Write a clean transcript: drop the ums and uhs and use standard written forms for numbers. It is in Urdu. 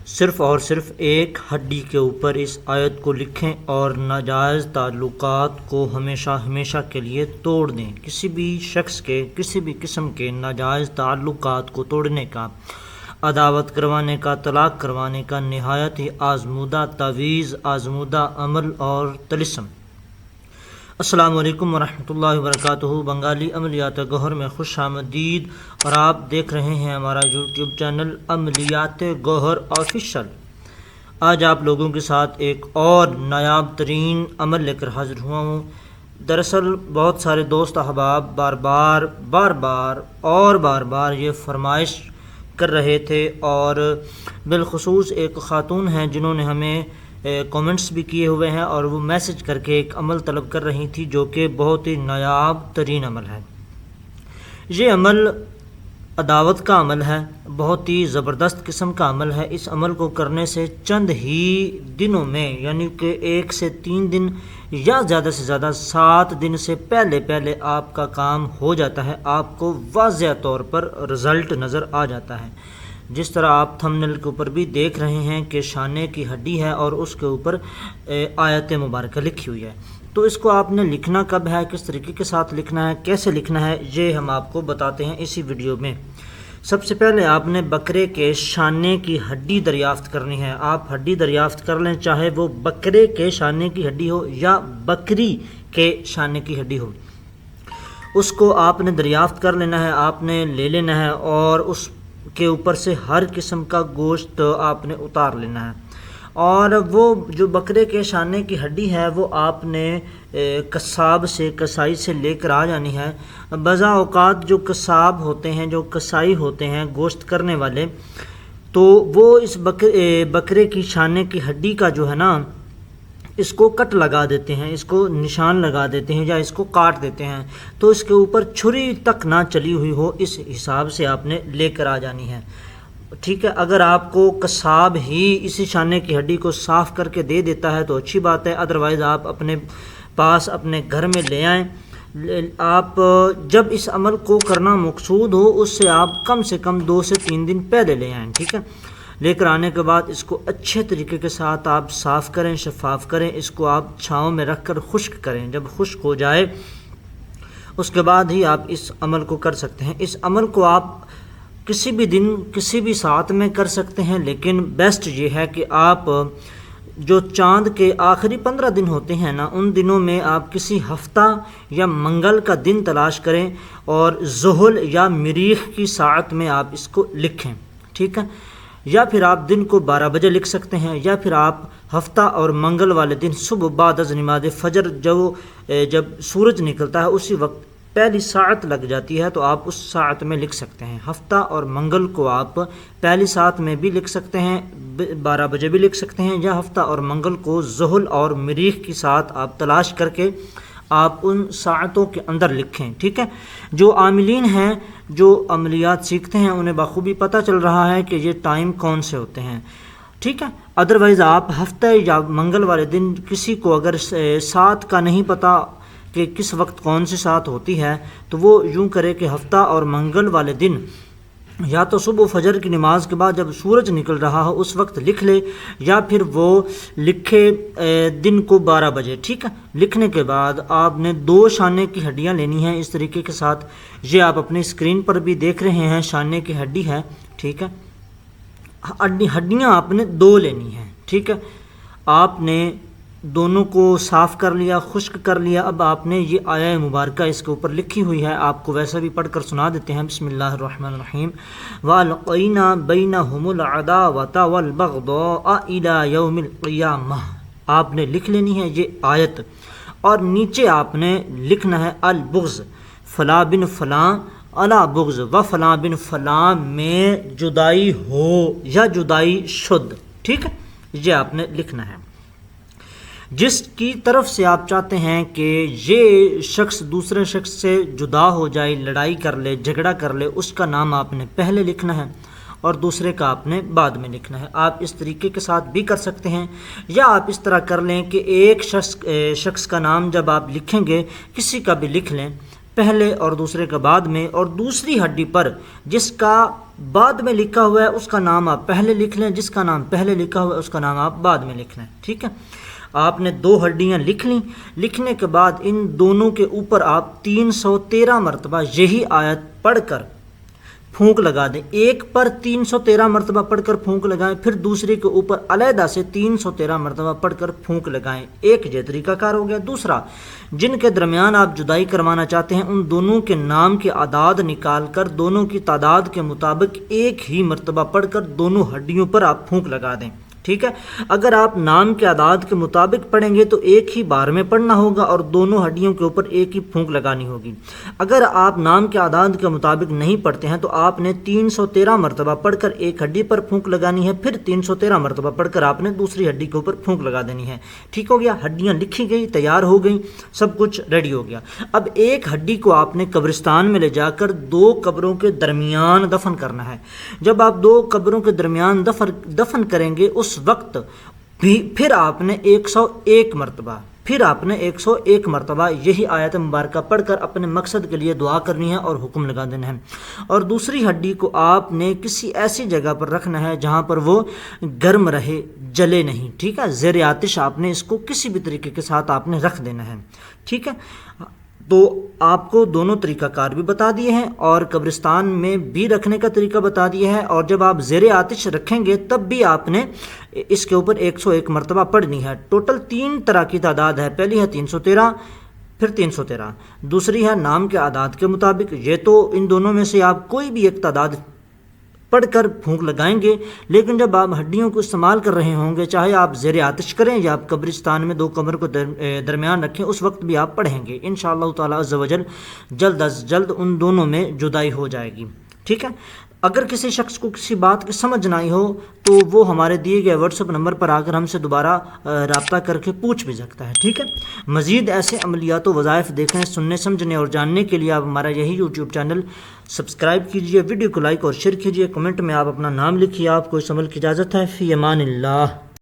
صرف اور صرف ایک ہڈی کے اوپر اس آیت کو لکھیں اور ناجائز تعلقات کو ہمیشہ ہمیشہ کے لیے توڑ دیں۔ کسی بھی شخص کے کسی بھی قسم کے ناجائز تعلقات کو توڑنے کا، عداوت کروانے کا، طلاق کروانے کا نہایت ہی آزمودہ تعویذ، آزمودہ عمل اور طلسم۔ السلام علیکم ورحمۃ اللہ وبرکاتہ۔ بنگالی عملیات گوہر میں خوش آمدید، اور آپ دیکھ رہے ہیں ہمارا یوٹیوب چینل عملیات گوہر آفیشل۔ آج آپ لوگوں کے ساتھ ایک اور نایاب ترین عمل لے کر حاضر ہوا ہوں۔ دراصل بہت سارے دوست احباب بار بار یہ فرمائش کر رہے تھے، اور بالخصوص ایک خاتون ہیں جنہوں نے ہمیں کومنٹس بھی کیے ہوئے ہیں، اور وہ میسج کر کے ایک عمل طلب کر رہی تھی جو کہ بہت ہی نایاب ترین عمل ہے۔ یہ عمل عداوت کا عمل ہے، بہت ہی زبردست قسم کا عمل ہے۔ اس عمل کو کرنے سے چند ہی دنوں میں، یعنی کہ 1 سے 3 دن یا زیادہ سے زیادہ 7 دن سے پہلے آپ کا کام ہو جاتا ہے، آپ کو واضح طور پر رزلٹ نظر آ جاتا ہے۔ جس طرح آپ تھمبنیل کے اوپر بھی دیکھ رہے ہیں کہ شانے کی ہڈی ہے اور اس کے اوپر آیت مبارکہ لکھی ہوئی ہے۔ تو اس کو آپ نے لکھنا کب ہے، کس طریقے کے ساتھ لکھنا ہے، کیسے لکھنا ہے، یہ ہم آپ کو بتاتے ہیں اسی ویڈیو میں۔ سب سے پہلے آپ نے بکرے کے شانے کی ہڈی دریافت کرنی ہے۔ آپ ہڈی دریافت کر لیں، چاہے وہ بکرے کے شانے کی ہڈی ہو یا بکری کے شانے کی ہڈی ہو، اس کو آپ نے دریافت کر لینا ہے، آپ نے لے لینا ہے، اور اس کے اوپر سے ہر قسم کا گوشت آپ نے اتار لینا ہے۔ اور وہ جو بکرے کے شانے کی ہڈی ہے وہ آپ نے قصاب سے، کسائی سے لے کر آ جانی ہے۔ بعض اوقات جو قصاب ہوتے ہیں، جو کسائی ہوتے ہیں گوشت کرنے والے، تو وہ اس بکرے کی شانے کی ہڈی کا جو ہے نا، اس کو کٹ لگا دیتے ہیں، اس کو نشان لگا دیتے ہیں یا اس کو کاٹ دیتے ہیں، تو اس کے اوپر چھری تک نہ چلی ہوئی ہو، اس حساب سے آپ نے لے کر آ جانی ہے۔ ٹھیک ہے، اگر آپ کو قصاب ہی اسی شانے کی ہڈی کو صاف کر کے دے دیتا ہے تو اچھی بات ہے، ادروائز آپ اپنے پاس اپنے گھر میں لے آئیں۔ آپ جب اس عمل کو کرنا مقصود ہو، اس سے آپ کم سے کم 2 سے 3 دن پہلے لے آئیں۔ ٹھیک ہے، لے کر آنے کے بعد اس کو اچھے طریقے کے ساتھ آپ صاف کریں، شفاف کریں، اس کو آپ چھاؤں میں رکھ کر خشک کریں۔ جب خشک ہو جائے اس کے بعد ہی آپ اس عمل کو کر سکتے ہیں۔ اس عمل کو آپ کسی بھی دن کسی بھی ساتھ میں کر سکتے ہیں، لیکن بیسٹ یہ ہے کہ آپ جو چاند کے آخری 15 دن ہوتے ہیں نا، ان دنوں میں آپ کسی ہفتہ یا منگل کا دن تلاش کریں اور ظہر یا مریخ کی ساعت میں آپ اس کو لکھیں۔ ٹھیک ہے، یا پھر آپ دن کو 12 بجے لکھ سکتے ہیں، یا پھر آپ ہفتہ اور منگل والے دن صبح بعد از نماز فجر جب سورج نکلتا ہے اسی وقت پہلی ساعت لگ جاتی ہے تو آپ اس ساعت میں لکھ سکتے ہیں۔ ہفتہ اور منگل کو آپ پہلی ساعت میں بھی لکھ سکتے ہیں، 12 بجے بھی لکھ سکتے ہیں، یا ہفتہ اور منگل کو ظہر اور مریخ کی ساعت آپ تلاش کر کے آپ ان ساعتوں کے اندر لکھیں۔ ٹھیک ہے، جو عاملین ہیں، جو عملیات سیکھتے ہیں، انہیں بخوبی پتہ چل رہا ہے کہ یہ ٹائم کون سے ہوتے ہیں۔ ٹھیک ہے، ادروائز آپ ہفتے یا منگل والے دن کسی کو اگر سات کا نہیں پتہ کہ کس وقت کون سی ساعت ہوتی ہے، تو وہ یوں کرے کہ ہفتہ اور منگل والے دن یا تو صبح فجر کی نماز کے بعد جب سورج نکل رہا ہو اس وقت لکھ لے، یا پھر وہ لکھے دن کو 12 بجے۔ ٹھیک ہے، لکھنے کے بعد آپ نے 2 شانے کی ہڈیاں لینی ہیں اس طریقے کے ساتھ، یہ آپ اپنی اسکرین پر بھی دیکھ رہے ہیں، شانے کی ہڈی ہے۔ ٹھیک ہے، ہڈیاں آپ نے 2 لینی ہیں۔ ٹھیک ہے، آپ نے دونوں کو صاف کر لیا، خشک کر لیا۔ اب آپ نے یہ آیہ مبارکہ اس کے اوپر لکھی ہوئی ہے، آپ کو ویسا بھی پڑھ کر سنا دیتے ہیں۔ بسم اللہ الرحمن الرحیم، وَأَلْقَيْنَا بَيْنَهُمُ الْعَدَاوَةَ وَالْبَغْضَاءَ إِلَى يَوْمِ الْقِيَامَةِ۔ آپ نے لکھ لینی ہے یہ آیت، اور نیچے آپ نے لکھنا ہے البغض، فلاں بن فلاں علی بغض و فلاں بن فلاں میں جدائی ہو یا جدائی شد۔ ٹھیک ہے، یہ آپ نے لکھنا ہے۔ جس کی طرف سے آپ چاہتے ہیں کہ یہ شخص دوسرے شخص سے جدا ہو جائے، لڑائی کر لے، جھگڑا کر لے، اس کا نام آپ نے پہلے لکھنا ہے اور دوسرے کا آپ نے بعد میں لکھنا ہے۔ آپ اس طریقے کے ساتھ بھی کر سکتے ہیں، یا آپ اس طرح کر لیں کہ ایک شخص کا نام جب آپ لکھیں گے، کسی کا بھی لکھ لیں، پہلے اور دوسرے کا بعد میں، اور دوسری ہڈی پر جس کا بعد میں لکھا ہوا ہے اس کا نام آپ پہلے لکھ لیں، جس کا نام پہلے لکھا ہوا ہے اس کا نام آپ بعد میں لکھ لیں، ٹھیک ہے۔ آپ نے 2 ہڈیاں لکھ لیں، لکھنے کے بعد ان دونوں کے اوپر آپ 313 مرتبہ یہی آیت پڑھ کر پھونک لگا دیں۔ ایک پر 313 مرتبہ پڑھ کر پھونک لگائیں، پھر دوسرے کے اوپر علیحدہ سے 313 مرتبہ پڑھ کر پھونک لگائیں۔ ایک یہ طریقہ کار ہو گیا۔ دوسرا، جن کے درمیان آپ جدائی کروانا چاہتے ہیں ان دونوں کے نام کے اعداد نکال کر دونوں کی تعداد کے مطابق ایک ہی مرتبہ پڑھ کر دونوں ہڈیوں پر آپ پھونک لگا دیں، ٹھیک ہے۔ اگر آپ نام کے اعداد کے مطابق پڑھیں گے تو ایک ہی بار میں پڑھنا ہوگا اور دونوں ہڈیوں کے اوپر ایک ہی پھونک لگانی ہوگی۔ اگر آپ نام کے اعداد کے مطابق نہیں پڑھتے ہیں تو آپ نے 313 مرتبہ پڑھ کر ایک ہڈی پر پھونک لگانی ہے، پھر 313 مرتبہ پڑھ کر آپ نے دوسری ہڈی کے اوپر پھونک لگا دینی ہے، ٹھیک ہو گیا۔ ہڈیاں لکھی گئی، تیار ہو گئی، سب کچھ ریڈی ہو گیا۔ اب ایک ہڈی کو آپ نے قبرستان میں لے جا کر 2 قبروں کے درمیان دفن کرنا ہے۔ جب آپ 2 قبروں کے درمیان دفن کریں گے اس وقت پھر آپ نے 101 مرتبہ یہی آیت مبارکہ پڑھ کر اپنے مقصد کے لیے دعا کرنی ہے اور حکم لگا دینا ہے۔ اور دوسری ہڈی کو آپ نے کسی ایسی جگہ پر رکھنا ہے جہاں پر وہ گرم رہے، جلے نہیں، ٹھیک ہے۔ زیر آتش آپ نے اس کو کسی بھی طریقے کے ساتھ آپ نے رکھ دینا ہے، ٹھیک ہے۔ تو آپ کو دونوں طریقہ کار بھی بتا دیے ہیں اور قبرستان میں بھی رکھنے کا طریقہ بتا دیا ہے، اور جب آپ زیر آتش رکھیں گے تب بھی آپ نے اس کے اوپر 101 مرتبہ پڑھنی ہے۔ ٹوٹل 3 طرح کی تعداد ہے، پہلی ہے 313، پھر 313، دوسری ہے نام کے اعداد کے مطابق۔ یہ تو ان دونوں میں سے آپ کوئی بھی ایک تعداد پڑھ کر پھونک لگائیں گے، لیکن جب آپ ہڈیوں کو استعمال کر رہے ہوں گے، چاہے آپ زیر آتش کریں یا آپ قبرستان میں 2 قبر کو درمیان رکھیں، اس وقت بھی آپ پڑھیں گے انشاءاللہ تعالی عز و جل۔ جلد از جلد ان دونوں میں جدائی ہو جائے گی، ٹھیک ہے۔ اگر کسی شخص کو کسی بات کی سمجھ نہ آئی ہو تو وہ ہمارے دیے گئے واٹس ایپ نمبر پر آ کر ہم سے دوبارہ رابطہ کر کے پوچھ بھی سکتا ہے، ٹھیک ہے۔ مزید ایسے عملیات و وظائف دیکھنے، سننے، سمجھنے اور جاننے کے لیے آپ ہمارا یہی یوٹیوب چینل سبسکرائب کیجئے، ویڈیو کو لائک اور شیئر کیجئے، کمنٹ میں آپ اپنا نام لکھیے۔ آپ کو اس عمل کی اجازت ہے، فی امان اللہ۔